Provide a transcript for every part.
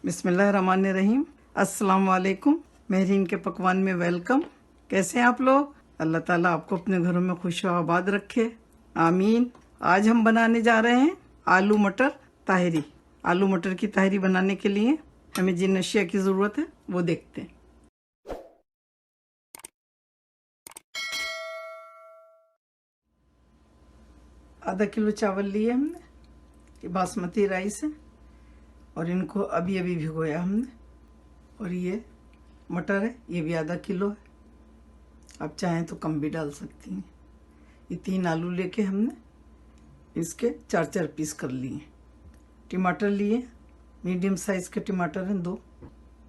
बिस्मिल्लाहिर्रहमानिर्रहीम। अस्सलाम वालेकुम। महरीन के पकवान में वेलकम। कैसे हैं आप लोग? अल्लाह ताला आपको अपने घरों में खुश और आबाद रखे, आमीन। आज हम बनाने जा रहे हैं आलू मटर ताहरी। आलू मटर की ताहरी बनाने के लिए हमें जिन अशिया की ज़रूरत है वो देखते हैं। आधा किलो चावल लिए हमने, ये बासमती राइस है, और इनको अभी अभी भिगोया हमने। और ये मटर है, ये भी आधा किलो है, आप चाहें तो कम भी डाल सकती हैं। ये 3 आलू लेके हमने इसके 4-4 पीस कर लिए। टमाटर लिए, मीडियम साइज़ के टमाटर हैं 2।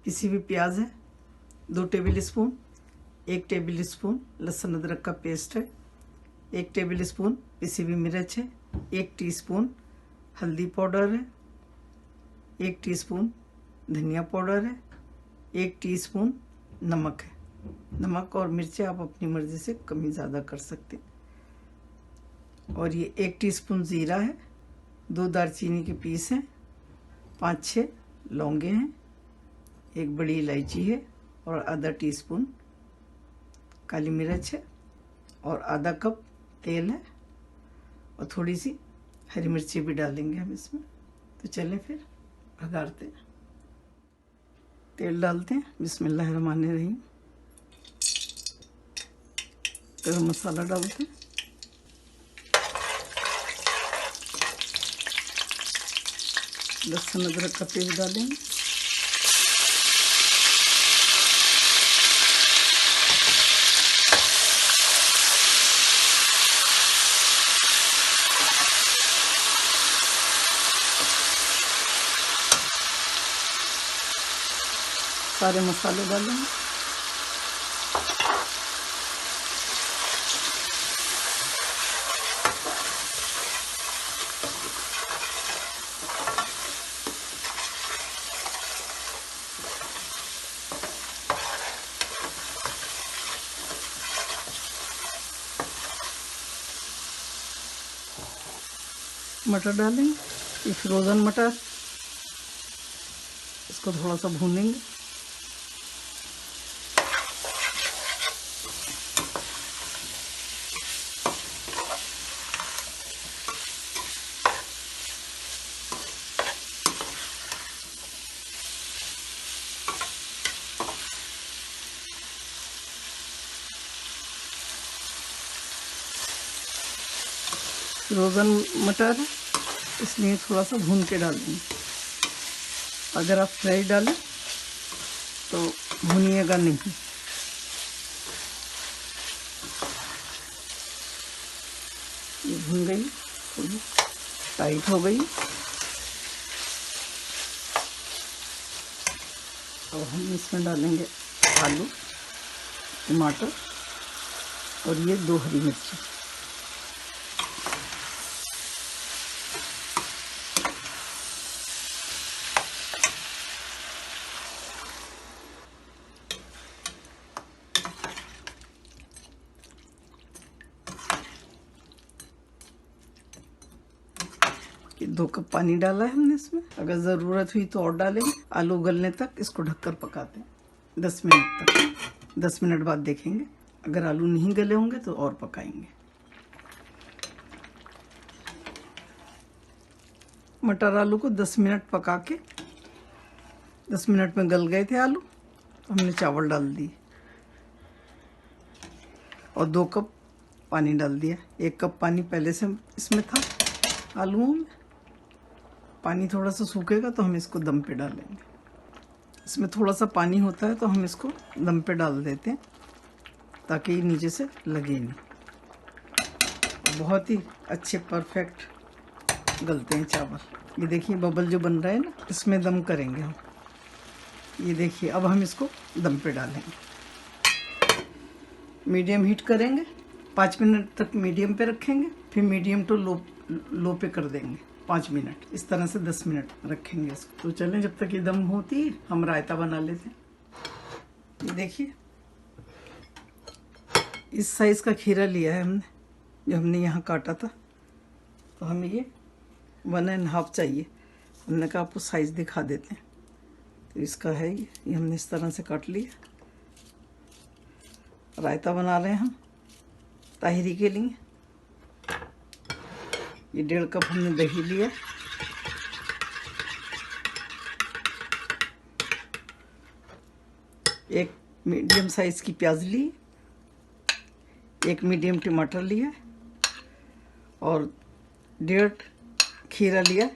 पिसी हुई प्याज है 2 टेबल स्पून। 1 टेबल स्पून लहसुन अदरक का पेस्ट है। 1 टेबल स्पून पिसी हुई मिर्च है। 1 टीस्पून हल्दी पाउडर है। 1 टीस्पून धनिया पाउडर है। 1 टीस्पून नमक है। नमक और मिर्चें आप अपनी मर्ज़ी से कमी ज़्यादा कर सकते हैं। और ये 1 टीस्पून ज़ीरा है। 2 दालचीनी के पीस हैं। 5-6 लौंगे हैं। 1 बड़ी इलायची है और आधा टीस्पून काली मिर्च है। और आधा कप तेल है, और थोड़ी सी हरी मिर्ची भी डालेंगे हम इसमें। तो चलें फिर भगारते हैं। तेल डालते हैं। बिस्मिल्लाहिर्रहमानिर्रहीम। गरम मसाला डालते हैं। लहसुन अदरक का पेस्ट डालेंगे। सारे मसाले डालेंगे। मटर डालेंगे, ये फ्रोज़न मटर, इसको थोड़ा सा भूनेंगे। फ्रोज़न मटर है, इसलिए थोड़ा सा भून के डालेंगे। अगर आप फ्राई डालें तो भूनिएगा नहीं। ये भून गई, थोड़ी टाइट हो गई। अब हम इसमें डालेंगे आलू, टमाटर और ये 2 हरी मिर्ची। कि 2 कप पानी डाला है हमने इसमें। अगर ज़रूरत हुई तो और डालेंगे। आलू गलने तक इसको ढककर पकाते हैं 10 मिनट तक। 10 मिनट बाद देखेंगे, अगर आलू नहीं गले होंगे तो और पकाएंगे। मटर आलू को 10 मिनट पका के 10 मिनट में गल गए थे आलू, तो हमने चावल डाल दिए और 2 कप पानी डाल दिया। 1 कप पानी पहले से इसमें था आलूओं में। पानी थोड़ा सा सूखेगा तो हम इसको दम पे डालेंगे। इसमें थोड़ा सा पानी होता है तो हम इसको दम पे डाल देते हैं ताकि ये नीचे से लगे नहीं। बहुत ही अच्छे परफेक्ट गलते हैं चावल। ये देखिए बबल जो बन रहा है ना, इसमें दम करेंगे हम। ये देखिए, अब हम इसको दम पे डालेंगे। मीडियम हीट करेंगे, 5 मिनट तक मीडियम पे रखेंगे, फिर मीडियम टू लो पे कर देंगे 5 मिनट। इस तरह से 10 मिनट रखेंगे इसको। तो चलें, जब तक ये दम होती है हम रायता बना लेते हैं। ये देखिए, इस साइज़ का खीरा लिया है हमने, जो हमने यहाँ काटा था। तो हमें ये 1.5 चाहिए। हमने कहा आपको साइज़ दिखा देते हैं। तो इसका है ये हमने इस तरह से काट लिया। रायता बना रहे हैं हम ताहिरी के लिए। ये 1.5 कप हमने दही लिया, एक मीडियम साइज की प्याज ली, एक मीडियम टमाटर लिया और 1.5 खीरा लिया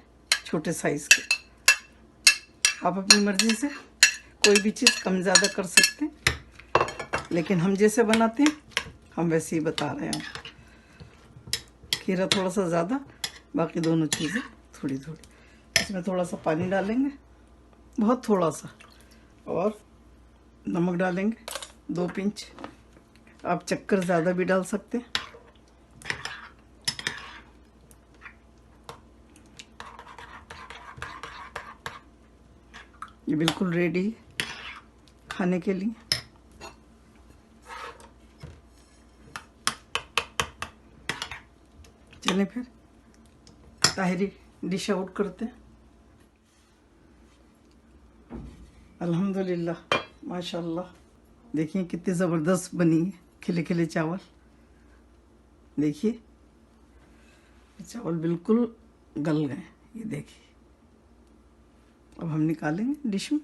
छोटे साइज के। आप अपनी मर्जी से कोई भी चीज़ कम ज़्यादा कर सकते हैं, लेकिन हम जैसे बनाते हैं हम वैसे ही बता रहे हैं। खीरा थोड़ा सा ज़्यादा, बाकी दोनों चीज़ें थोड़ी थोड़ी। इसमें थोड़ा सा पानी डालेंगे, बहुत थोड़ा सा, और नमक डालेंगे 2 पिंच। आप चक्कर ज़्यादा भी डाल सकते हैं। ये बिल्कुल रेडी है खाने के लिए। चलें फिर ताहिरी डिश आउट करते हैं। अल्हम्दुलिल्लाह, माशाल्लाह, देखिए कितनी ज़बरदस्त बनी है, खिले खिले चावल। देखिए चावल बिल्कुल गल गए, ये देखिए। अब हम निकालेंगे डिश में।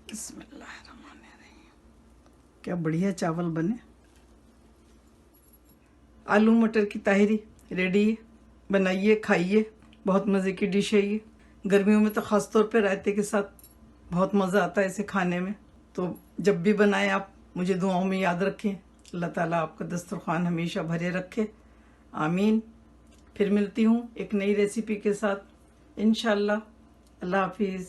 बिस्मिल्लाहिर्रहमानिर्रहीम। क्या बढ़िया चावल बने। आलू मटर की ताहिरी रेडी है, बनाइए खाइए, बहुत मज़े की डिश है ये। गर्मियों में तो ख़ास तौर पे रायते के साथ बहुत मज़ा आता है इसे खाने में। तो जब भी बनाएं आप मुझे दुआओं में याद रखें। अल्लाह ताला आपका दस्तरखान हमेशा भरे रखे, आमीन। फिर मिलती हूँ एक नई रेसिपी के साथ इंशाअल्लाह। अल्लाह हाफिज़।